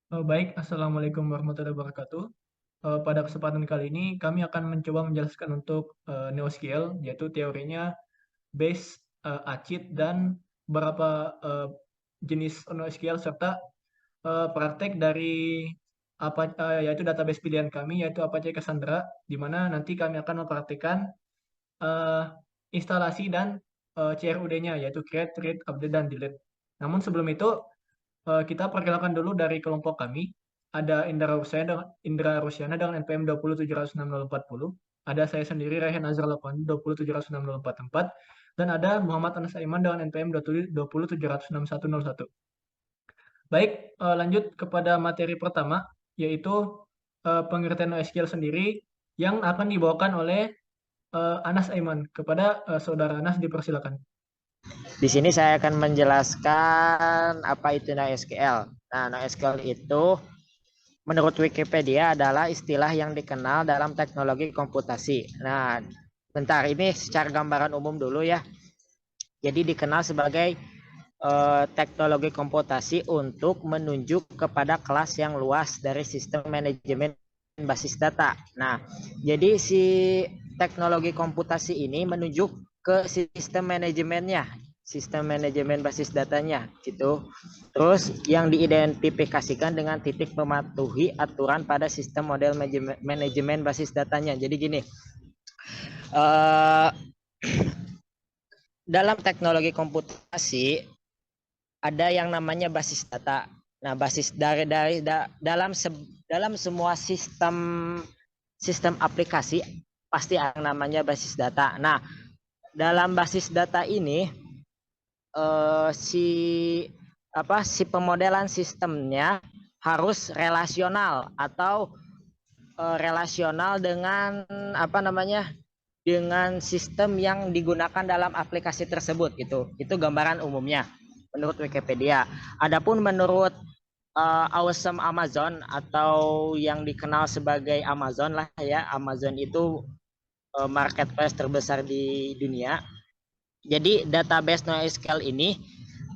Baik, Assalamualaikum warahmatullahi wabarakatuh. Pada kesempatan kali ini kami akan mencoba menjelaskan untuk NeoSQL, yaitu teorinya, base, ACID, dan beberapa jenis NoSQL serta praktek dari yaitu database pilihan kami, yaitu Apache Cassandra, di mana nanti kami akan mempraktikkan eh, instalasi dan CRUD-nya, yaitu create, read, update, dan delete. Namun sebelum itu kita perkenalkan dulu dari kelompok kami. Ada Indra Rusyana dengan NPM 2076040. Ada saya sendiri Rehan Azhar Lokon 2076044. Dan ada Muhammad Anas Aiman dengan NPM 2076161. Baik, lanjut kepada materi pertama, yaitu pengertian NoSQL sendiri yang akan dibawakan oleh Anas Aiman. Kepada Saudara Anas dipersilakan. Di sini saya akan menjelaskan apa itu NoSQL. Nah, NoSQL itu menurut Wikipedia adalah istilah yang dikenal dalam teknologi komputasi. Nah, bentar ini secara gambaran umum dulu ya. Jadi dikenal sebagai teknologi komputasi untuk menunjuk kepada kelas yang luas dari sistem manajemen basis data. Nah, jadi si teknologi komputasi ini menunjuk ke sistem manajemen basis datanya gitu. Terus yang diidentifikasikan dengan titik mematuhi aturan pada sistem model manajemen basis datanya. Jadi gini, uh, dalam teknologi komputasi ada yang namanya basis data. Nah, basis dalam semua sistem aplikasi pasti ada yang namanya basis data. Nah, dalam basis data ini si pemodelan sistemnya harus relasional atau relasional dengan dengan sistem yang digunakan dalam aplikasi tersebut gitu. Itu gambaran umumnya menurut Wikipedia. Adapun menurut Awesome Amazon atau yang dikenal sebagai Amazon lah ya, Amazon itu marketplace terbesar di dunia. Jadi database NoSQL ini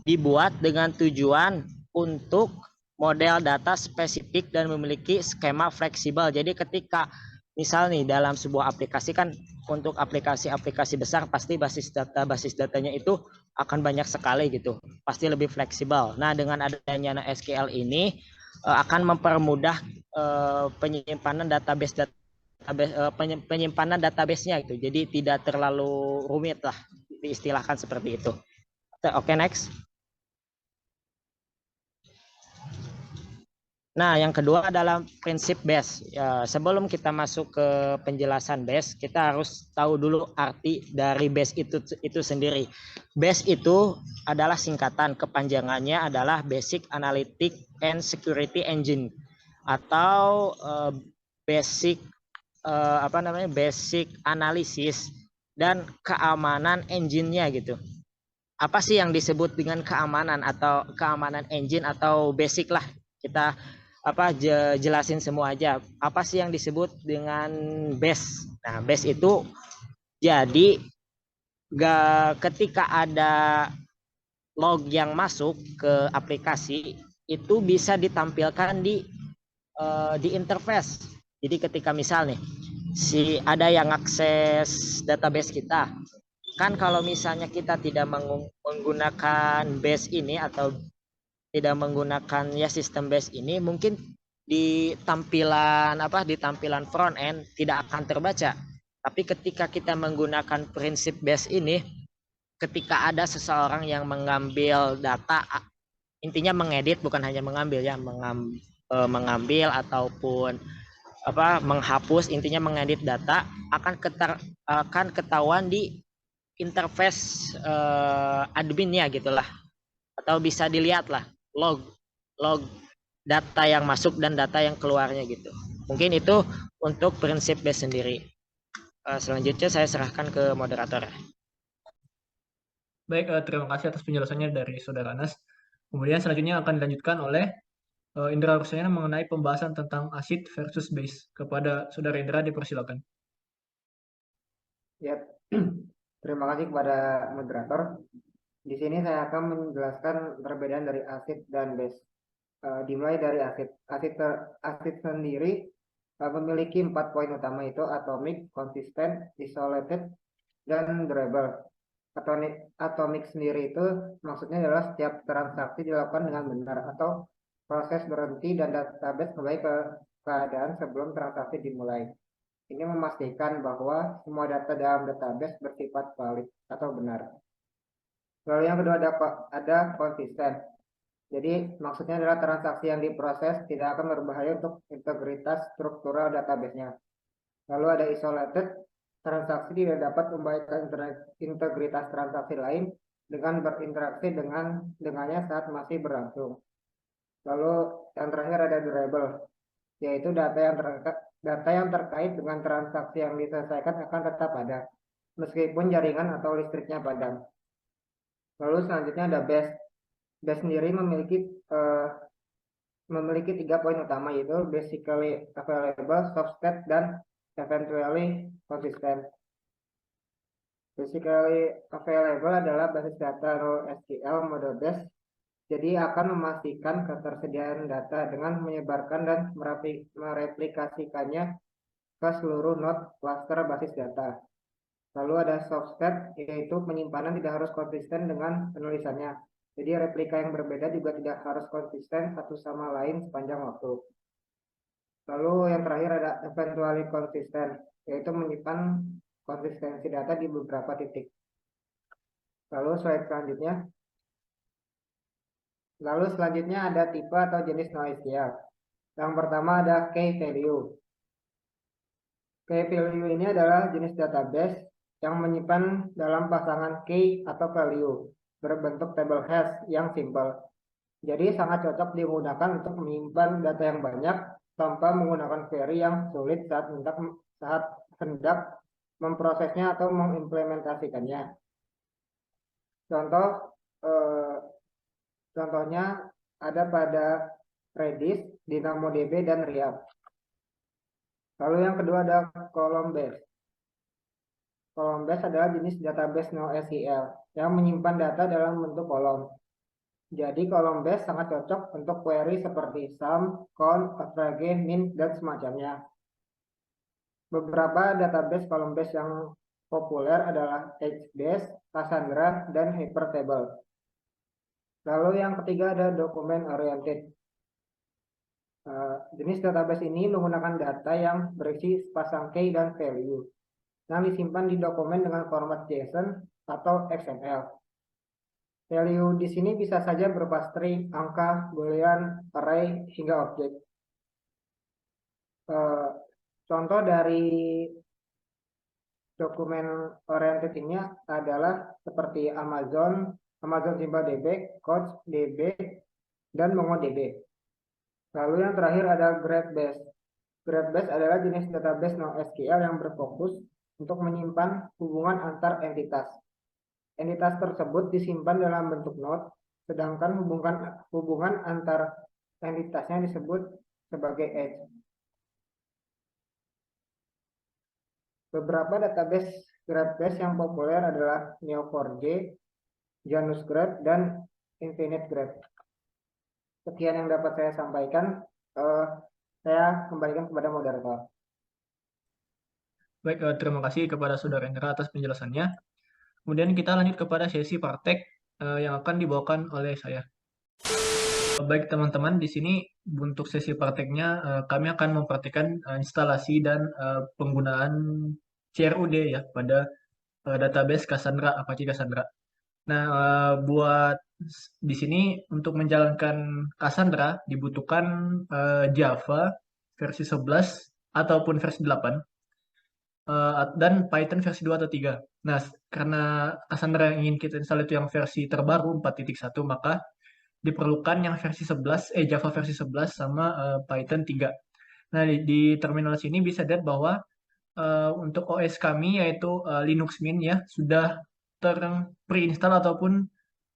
dibuat dengan tujuan untuk model data spesifik dan memiliki skema fleksibel. Jadi ketika misal nih dalam sebuah aplikasi kan, untuk aplikasi-aplikasi besar pasti basis datanya itu akan banyak sekali gitu, pasti lebih fleksibel. Nah, dengan adanya SQL ini akan mempermudah penyimpanan penyimpanan database-nya gitu. Jadi tidak terlalu rumit lah, diistilahkan seperti itu. Oke, next. Nah, yang kedua adalah prinsip base. Ya, sebelum kita masuk ke penjelasan base, kita harus tahu dulu arti dari base itu sendiri. Base itu adalah singkatan, kepanjangannya adalah Basic Analytic and Security Engine atau basic basic analysis dan keamanan engine-nya gitu. Apa sih yang disebut dengan keamanan atau keamanan engine atau basic lah, kita jelasin semua aja. Apa sih yang disebut dengan base? Nah, base itu jadi ketika ada log yang masuk ke aplikasi itu bisa ditampilkan di interface. Jadi ketika misal nih si ada yang akses database kita, kan kalau misalnya kita tidak menggunakan base ini atau tidak menggunakan ya sistem base ini, mungkin di tampilan front end tidak akan terbaca. Tapi ketika kita menggunakan prinsip base ini, ketika ada seseorang yang mengambil data, intinya mengedit, bukan hanya mengambil ya, mengambil ataupun menghapus, intinya mengedit data, akan ketahuan di interface adminnya gitulah, atau bisa dilihat lah log log data yang masuk dan data yang keluarnya gitu. Mungkin itu untuk prinsip base sendiri. Selanjutnya saya serahkan ke moderator. Baik, terima kasih atas penjelasannya dari Saudara Anas. Kemudian selanjutnya akan dilanjutkan oleh Indra Rusyana mengenai pembahasan tentang ACID versus base. Kepada Saudara Indra dipersilakan. Ya, terima kasih kepada moderator. Di sini saya akan menjelaskan perbedaan dari ACID dan base. dimulai dari asid. Asid sendiri memiliki 4 poin utama, itu atomic, consistent, isolated, dan durable. Atomic sendiri itu maksudnya adalah setiap transaksi dilakukan dengan benar atau proses berhenti dan database kembali ke keadaan sebelum transaksi dimulai. Ini memastikan bahwa semua data dalam database bersifat valid atau benar. Lalu yang kedua ada konsisten. Jadi maksudnya adalah transaksi yang diproses tidak akan berbahaya untuk integritas struktural database-nya. Lalu ada isolated, transaksi tidak dapat membahayakan integritas transaksi lain dengan berinteraksi dengannya saat masih berlangsung. Lalu yang terakhir ada durable, yaitu data yang terkait dengan transaksi yang diselesaikan akan tetap ada, meskipun jaringan atau listriknya padam. Lalu selanjutnya ada base. Base sendiri memiliki 3 poin utama, yaitu basically available, soft state, dan eventually consistent. Basically available adalah basis data NoSQL model base, jadi akan memastikan ketersediaan data dengan menyebarkan dan mereplikasikannya ke seluruh node cluster basis data. Lalu ada soft state, yaitu penyimpanan tidak harus konsisten dengan penulisannya. Jadi replika yang berbeda juga tidak harus konsisten satu sama lain sepanjang waktu. Lalu yang terakhir ada eventually consistent, yaitu menyimpan konsistensi data di beberapa titik. Lalu selanjutnya ada tipe atau jenis NoSQL. Yang pertama ada key value. Key value ini adalah jenis database yang menyimpan dalam pasangan key atau value berbentuk table hash yang simple. Jadi sangat cocok digunakan untuk menyimpan data yang banyak tanpa menggunakan query yang sulit saat hendak memprosesnya atau mengimplementasikannya. Contohnya ada pada Redis, DynamoDB, dan Riap. Lalu yang kedua ada column base. Column base adalah jenis database NoSQL yang menyimpan data dalam bentuk kolom. Jadi column base sangat cocok untuk query seperti sum, count, average, min, dan semacamnya. Beberapa database column base yang populer adalah HBase, Cassandra, dan Hypertable. Lalu yang ketiga ada document oriented. Jenis database ini menggunakan data yang berisi sepasang key dan value yang disimpan di dokumen dengan format JSON atau XML. Value di sini bisa saja berupa string, angka, boolean, array, hingga objek. Contoh dari dokumen oriented ini adalah seperti Amazon SimpleDB, CouchDB, dan MongoDB. Lalu yang terakhir ada GraphBase. GraphBase adalah jenis database NoSQL yang berfokus untuk menyimpan hubungan antar entitas. Entitas tersebut disimpan dalam bentuk node, sedangkan hubungan antar entitasnya disebut sebagai edge. Beberapa database GraphBase yang populer adalah Neo4j, Janus Graph, dan Infinite Graph. Sekian yang dapat saya sampaikan. Saya kembalikan kepada moderator. Baik, terima kasih kepada Saudara Indra atas penjelasannya. Kemudian kita lanjut kepada sesi praktek yang akan dibawakan oleh saya. Baik teman-teman, di sini untuk sesi prakteknya kami akan mempraktikkan instalasi dan penggunaan CRUD ya pada database Cassandra, Apache Cassandra. Nah, buat di sini untuk menjalankan Cassandra dibutuhkan Java versi 11 ataupun versi 8 dan Python versi 2 atau 3. Nah, karena Cassandra yang ingin kita install itu yang versi terbaru 4.1, maka diperlukan yang versi 11 Java versi 11 sama Python 3. Nah, di terminal sini bisa lihat bahwa untuk OS kami yaitu Linux Mint ya sudah pre-install ataupun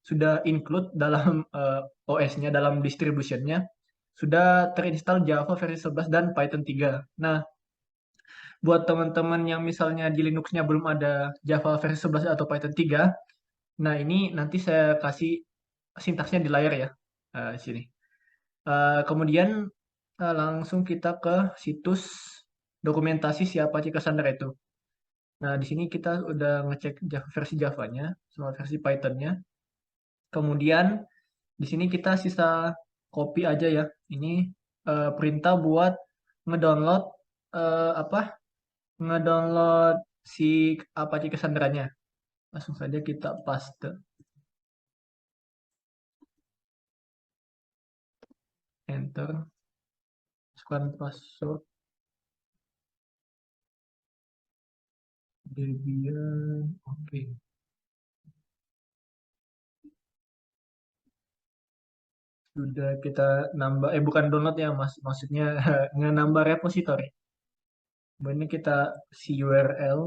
sudah include dalam OS-nya, dalam distribution-nya sudah terinstall Java versi 11 dan Python 3. Nah, buat teman-teman yang misalnya di Linux-nya belum ada Java versi 11 atau Python 3, nah ini nanti saya kasih sintaksnya di layar ya, di sini. Kemudian langsung kita ke situs dokumentasi si Apache Cassandra itu. Nah, di sini kita udah ngecek versi Java-nya sama versi Python-nya. Kemudian di sini kita sisa copy aja ya. Ini perintah buat ngedownload apa? Ngedownload si Apache Cassandra-nya. Langsung saja kita paste. Enter. Masukkan password. Debian. Oke. Sudah kita nambah, bukan download ya mas, maksudnya nambah repository. Ini kita si URL,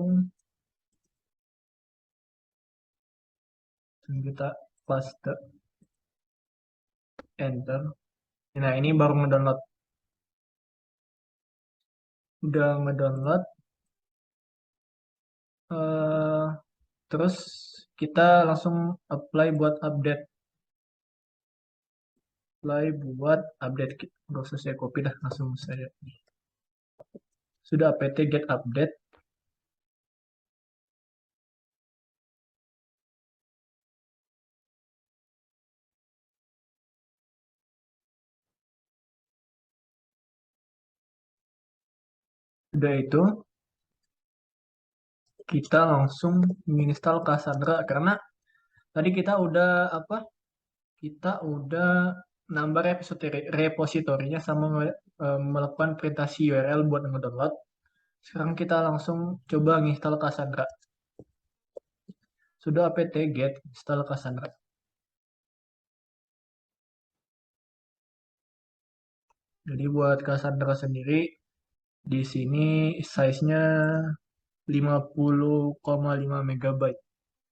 dan kita paste, enter. Nah ini baru ngedownload, udah ngedownload. Terus kita langsung apply buat update, nggak usah saya copy dah, langsung saya. Sudah apt get update. Udah itu, kita langsung menginstal Cassandra karena tadi kita udah apa? Kita udah nambah repositorinya sama melakukan perintah URL buat ngedownload. Sekarang kita langsung coba nginstal Cassandra. Sudah apt get install Cassandra. Jadi buat Cassandra sendiri di sini size-nya 50,5 MB.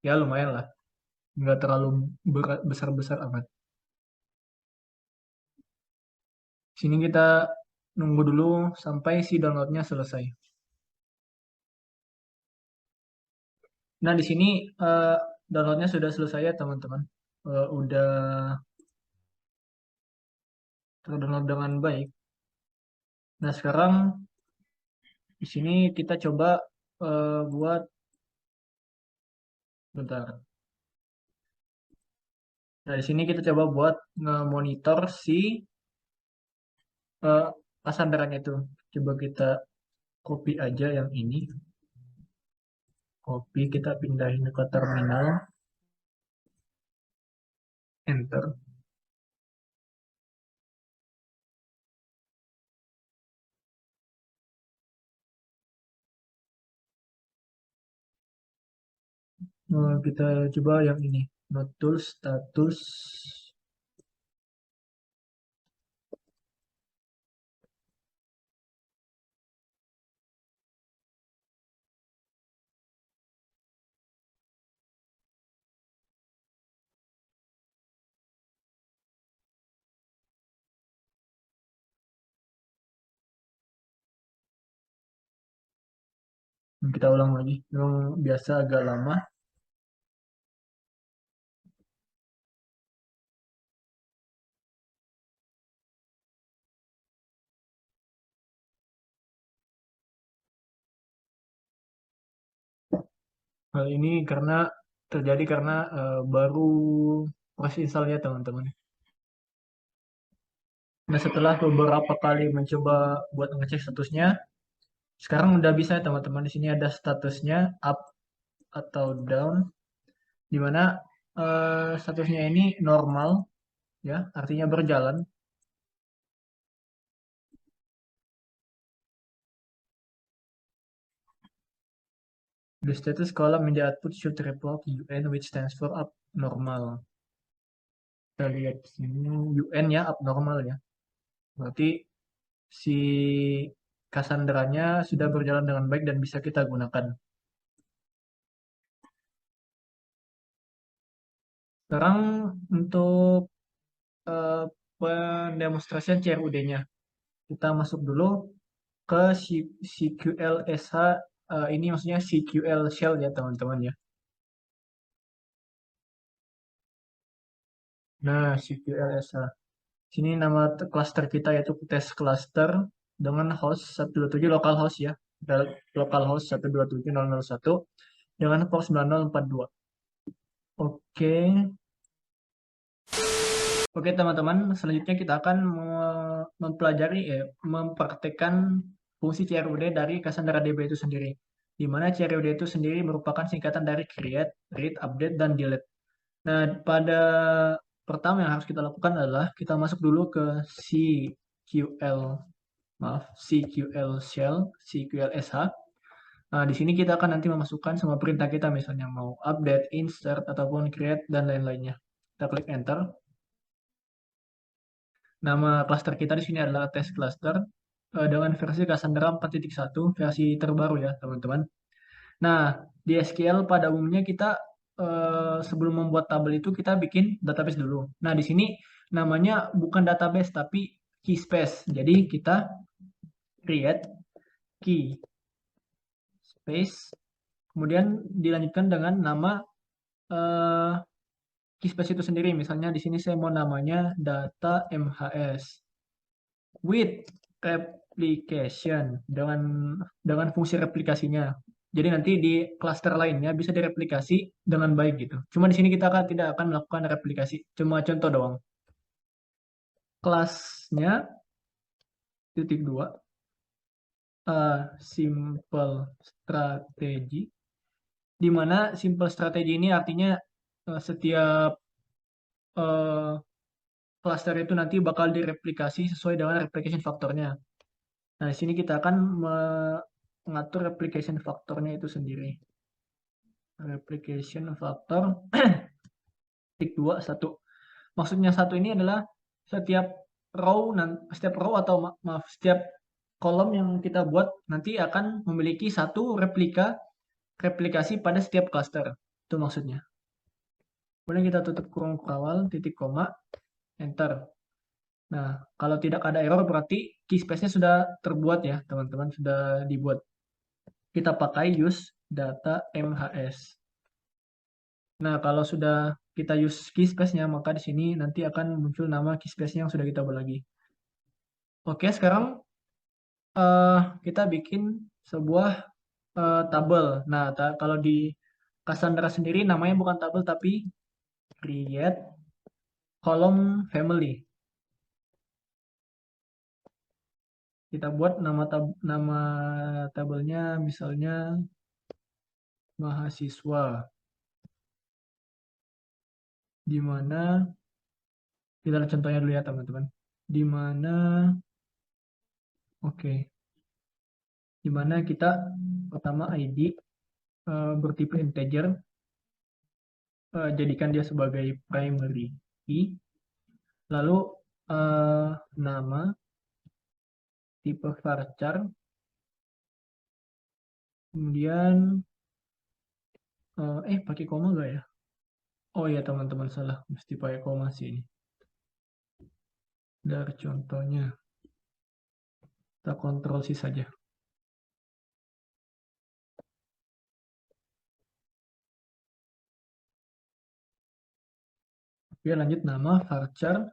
Ya lumayan lah. Nggak terlalu besar-besar amat. Sini kita nunggu dulu sampai si downloadnya selesai. Nah, di sini downloadnya sudah selesai ya teman-teman. Udah terdownload dengan baik. Nah, sekarang di sini kita coba buat, bentar. Nah, di sini kita coba buat nge-monitor si Cassandra-nya itu. Coba kita copy aja yang ini. Copy, kita pindahin ke terminal. Enter. Kita coba yang ini. Not tools, status. Kita ulang lagi. Memang biasa agak lama. Hal ini terjadi karena baru proses installnya teman-teman. Nah, setelah beberapa kali mencoba buat ngecek statusnya, sekarang udah bisa ya teman-teman. Di sini ada statusnya up atau down, di mana statusnya ini normal, ya, artinya berjalan. The status column in the output should report UN, which stands for up normal. Kita lihat di sini UN ya, abnormal ya. Berarti si Cassandra-nya sudah berjalan dengan baik dan bisa kita gunakan. Sekarang untuk eh, pendemonstrasian CRUD-nya. Kita masuk dulu ke CQL-SH, ini maksudnya CQL Shell ya teman-teman ya. Nah, CQL-SH. Sini nama cluster kita yaitu test cluster dengan host 127 local host ya. Local host 127.0.0.1 dengan port 9042. Oke. Oke teman-teman, selanjutnya kita akan mempelajari mempraktekkan fungsi CRUD dari Cassandra DB itu sendiri. Di mana CRUD itu sendiri merupakan singkatan dari create, read, update, dan delete. Nah, pada pertama yang harus kita lakukan adalah kita masuk dulu ke CQL shell, CQL sh. Nah, di sini kita akan nanti memasukkan semua perintah kita, misalnya mau update, insert, ataupun create, dan lain-lainnya. Kita klik enter. Nama cluster kita di sini adalah test cluster dengan versi Cassandra 4.1 versi terbaru ya, teman-teman. Nah, di SQL pada umumnya kita sebelum membuat tabel itu kita bikin database dulu. Nah, di sini namanya bukan database tapi key space. Jadi kita create key space, kemudian dilanjutkan dengan nama key space itu sendiri. Misalnya di sini saya mau namanya data MHS with replication dengan fungsi replikasinya. Jadi nanti di cluster lainnya bisa direplikasi dengan baik gitu. Cuma di sini kita tidak akan melakukan replikasi, cuma contoh doang. Kelasnya titik 2 simple strategy, di mana simple strategy ini artinya setiap cluster itu nanti bakal direplikasi sesuai dengan replication faktornya. Nah, di sini kita akan mengatur replication faktornya itu sendiri. Replication factor titik 2 1. Maksudnya satu ini adalah setiap row atau maaf setiap kolom yang kita buat nanti akan memiliki satu replikasi pada setiap cluster. Itu maksudnya. Kemudian kita tutup kurung kawal titik koma enter. Nah, kalau tidak ada error berarti key space-nya sudah terbuat ya, teman-teman, sudah dibuat. Kita pakai use data MHS. Nah, kalau sudah kita use key space-nya, maka di sini nanti akan muncul nama key space-nya yang sudah kita buat lagi. Oke, sekarang kita bikin sebuah tabel. Nah, kalau di Cassandra sendiri namanya bukan tabel tapi create column family. Kita buat nama tabelnya misalnya mahasiswa. Di mana kita lihat contohnya dulu ya, teman-teman. Di mana oke. Di mana kita pertama ID bertipe integer, jadikan dia sebagai primary key. Lalu nama tipe varchar, kemudian pakai koma nggak ya? Oh ya teman-teman, salah, mesti pakai koma sih ini. Dari contohnya kita kontrol C saja. Oke, lanjut nama varchar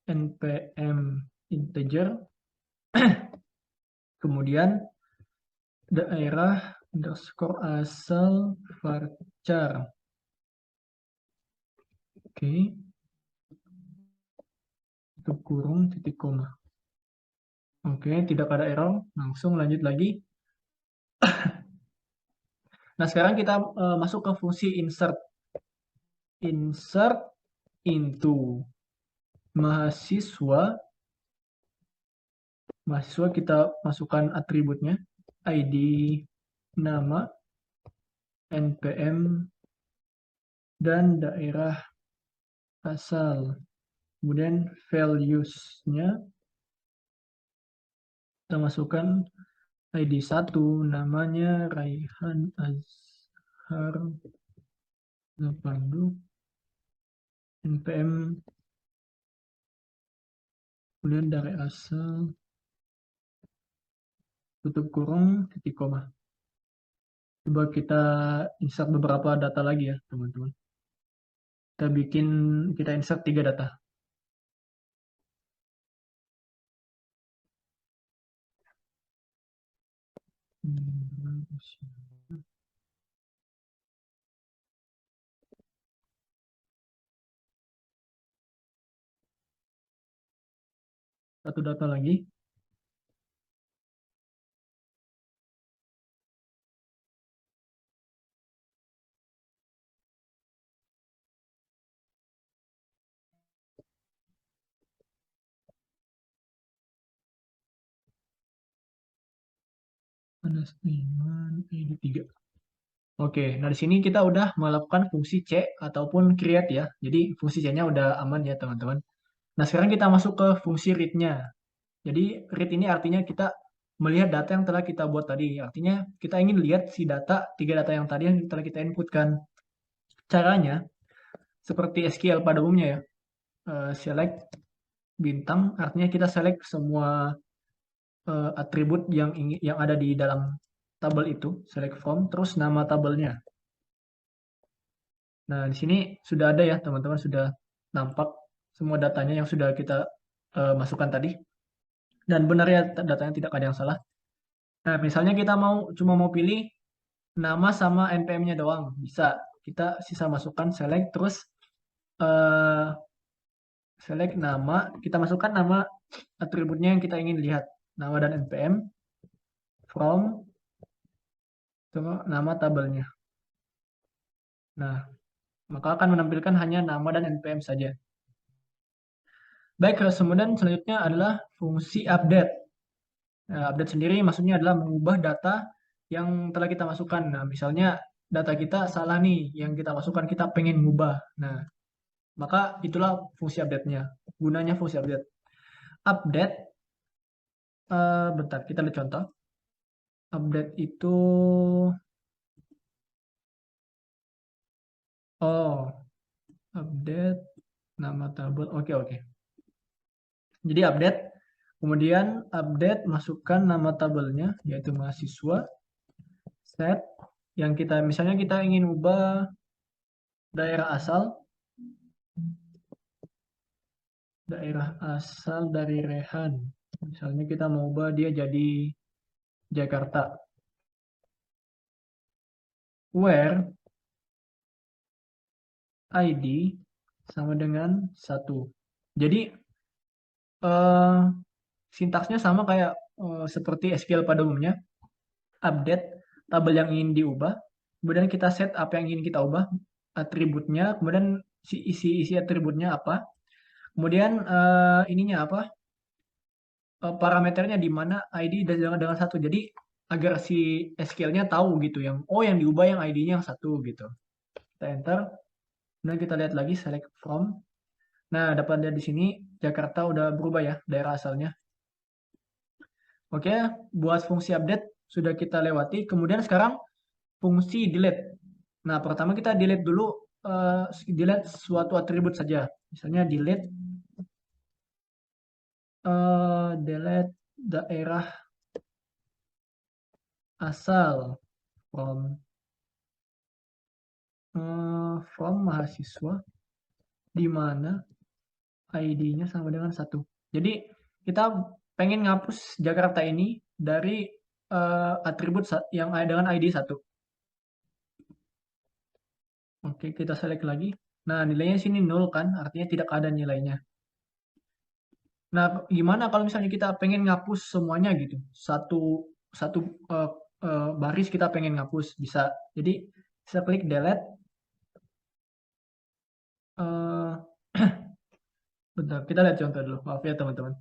npm integer, kemudian daerah underscore asal varchar. Oke, tutup kurung titik koma. Oke, tidak ada error, langsung lanjut lagi. Nah, sekarang kita masuk ke fungsi insert. Insert into mahasiswa. Mahasiswa kita masukkan atributnya, ID, nama, NPM, dan daerah asal. Kemudian values-nya kita masukkan ID 1, namanya Raihan Azhar Pandu, NPM, kemudian dari asal, tutup kurung, titik koma. Coba kita insert beberapa data lagi ya, teman-teman. Kita insert 3 data. Satu data lagi. Ada Seniman ID 3. Oke, nah di sini kita udah melakukan fungsi C ataupun create ya. Jadi fungsi C-nya udah aman ya teman-teman. Nah sekarang kita masuk ke fungsi read-nya. Jadi read ini artinya kita melihat data yang telah kita buat tadi. Artinya kita ingin lihat si data, 3 data yang tadi yang telah kita inputkan. Caranya seperti SQL pada umumnya ya. Select bintang artinya kita select semua atribut yang ada di dalam tabel itu, select from, terus nama tabelnya. Nah, di sini sudah ada ya, teman-teman, sudah nampak semua datanya yang sudah kita masukkan tadi. Dan benar ya, datanya tidak ada yang salah. Nah, misalnya kita cuma mau pilih nama sama NPM-nya doang, bisa. Kita sisa masukkan select, terus select nama, kita masukkan nama atributnya yang kita ingin lihat. Nama dan NPM, from, nama tabelnya. Nah, maka akan menampilkan hanya nama dan NPM saja. Baik, kemudian selanjutnya adalah fungsi update. Nah, update sendiri maksudnya adalah mengubah data yang telah kita masukkan. Nah, misalnya data kita salah nih, yang kita masukkan kita pengen mengubah. Nah, maka itulah fungsi update-nya. Gunanya fungsi update. Update, bentar, kita lihat contoh. Update itu, update, nama tabel, oke. Jadi update, kemudian update masukkan nama tabelnya, yaitu mahasiswa, set, yang kita, misalnya kita ingin ubah daerah asal dari Rehan. Misalnya kita mau ubah dia jadi Jakarta. Where ID sama dengan 1. Jadi sintaksnya sama kayak seperti SQL pada umumnya. Update tabel yang ingin diubah, kemudian kita set apa yang ingin kita ubah, atributnya, kemudian isi atributnya apa, kemudian ininya apa, parameternya di mana ID dengan 1. Jadi agar si SQL-nya tahu gitu yang yang diubah yang ID-nya yang 1 gitu. Kita enter. Kemudian kita lihat lagi select from. Nah, dapat lihat di sini Jakarta udah berubah ya daerah asalnya. Oke, buat fungsi update sudah kita lewati. Kemudian sekarang fungsi delete. Nah, pertama kita delete dulu delete suatu atribut saja. Misalnya delete daerah asal from mahasiswa di mana ID-nya sama dengan 1. Jadi kita pengen ngapus Jakarta ini dari atribut yang ada dengan ID 1. Oke, kita select lagi. Nah, nilainya sini 0 kan, artinya tidak ada nilainya. Nah, gimana kalau misalnya kita pengen ngapus semuanya gitu? Satu baris kita pengen ngapus, bisa. Jadi, bisa klik delete. Bentar, kita lihat contoh dulu. Maaf ya teman-teman.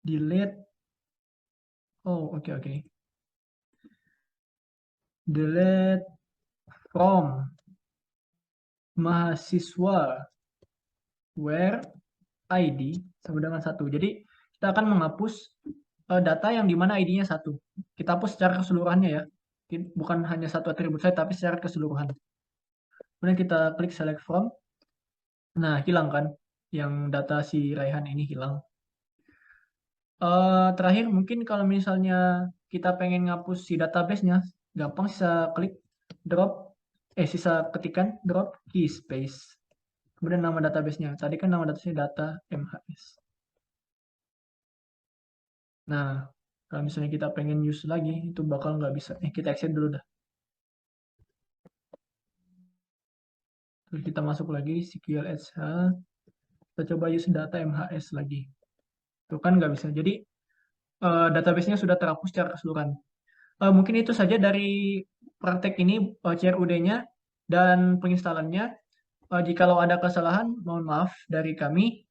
Delete. Oke. Delete from mahasiswa where ID sama dengan 1. Jadi kita akan menghapus data yang dimana ID-nya 1. Kita hapus secara keseluruhannya ya. Bukan hanya satu atribut saya, tapi secara keseluruhan. Kemudian kita klik select from. Nah, hilang kan? Yang data si Raihan ini hilang. Terakhir mungkin kalau misalnya kita pengen ngapus si database-nya, gampang sisa klik sisa ketikan drop key space. Kemudian nama database-nya. Tadi kan nama database-nya data MHS. Nah, Kalau misalnya kita pengen use lagi, itu bakal nggak bisa. Kita exit dulu dah. Terus kita masuk lagi, SQL SH. Kita coba use data MHS lagi. Itu kan nggak bisa. Jadi, database-nya sudah terhapus secara keseluruhan. Mungkin itu saja dari praktek ini, CRUD-nya dan penginstalannya. Jikalau ada kesalahan, mohon maaf dari kami.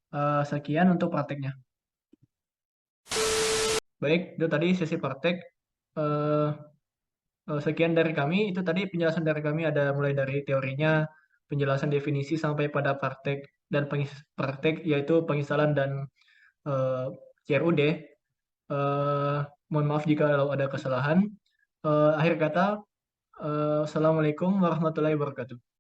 Sekian untuk prakteknya. Baik, itu tadi sesi praktek. Eh, Sekian dari kami. Itu tadi penjelasan dari kami ada mulai dari teorinya, penjelasan definisi sampai pada praktek dan praktek yaitu penginstalan dan CRUD. Mohon maaf jika ada kesalahan. Akhir kata, Assalamualaikum warahmatullahi wabarakatuh.